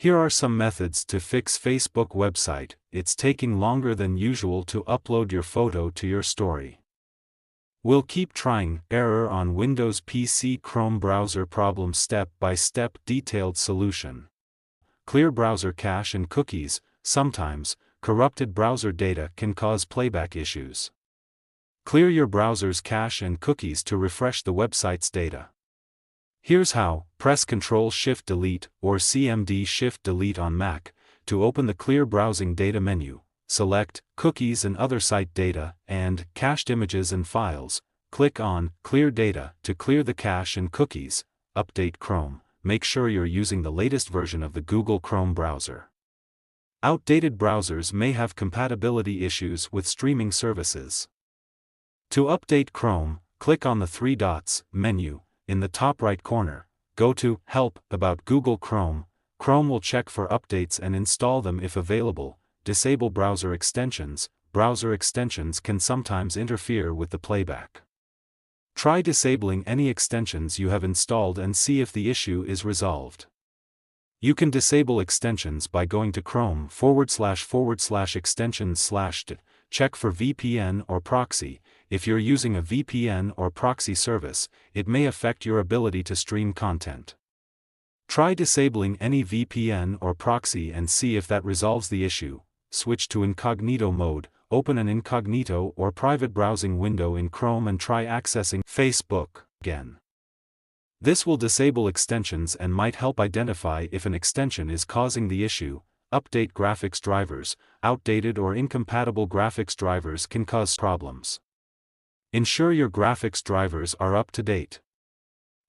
Here are some methods to fix Facebook website. It's taking longer than usual to upload your photo to your story. We'll keep trying. Error on Windows PC Chrome browser problem. Step-by-step detailed solution. Clear browser cache and cookies. Sometimes, corrupted browser data can cause playback issues. Clear your browser's cache and cookies to refresh the website's data. Here's how. Press Ctrl Shift Delete or Cmd Shift Delete on Mac to open the Clear Browsing Data menu. Select Cookies and Other Site Data and Cached Images and Files. Click on Clear Data to clear the cache and cookies. Update Chrome. Make sure you're using the latest version of the Google Chrome browser. Outdated browsers may have compatibility issues with streaming services. To update Chrome, click on the three dots menu in the top right corner. Go to Help About Google Chrome. Chrome will check for updates and install them if available. Disable browser extensions. Browser extensions can sometimes interfere with the playback. Try disabling any extensions you have installed and see if the issue is resolved. You can disable extensions by going to Chrome//extensions/. Check for VPN or proxy. If you're using a VPN or proxy service, it may affect your ability to stream content. Try disabling any VPN or proxy and see if that resolves the issue. Switch to incognito mode. Open an incognito or private browsing window in Chrome and try accessing Facebook again. This will disable extensions and might help identify if an extension is causing the issue. Update graphics drivers. Outdated or incompatible graphics drivers can cause problems. Ensure your graphics drivers are up to date.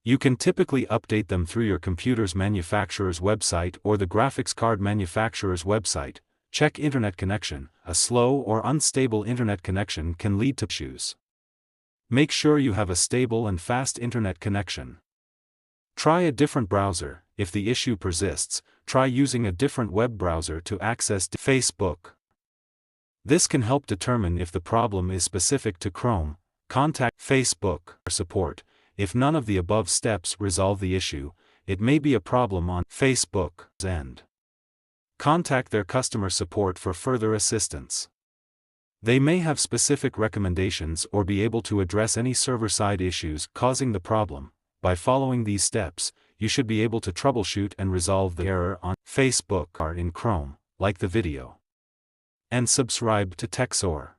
You can typically update them through your computer's manufacturer's website or the graphics card manufacturer's website. Check internet connection. A slow or unstable internet connection can lead to issues. Make sure you have a stable and fast internet connection. Try a different browser. If the issue persists, try using a different web browser to access Facebook. This can help determine if the problem is specific to Chrome. Contact Facebook support. If none of the above steps resolve the issue, it may be a problem on Facebook's end. Contact their customer support for further assistance. They may have specific recommendations or be able to address any server-side issues causing the problem. By following these steps, you should be able to troubleshoot and resolve the error on Facebook or in Chrome. Like the video and subscribe to TechSoar.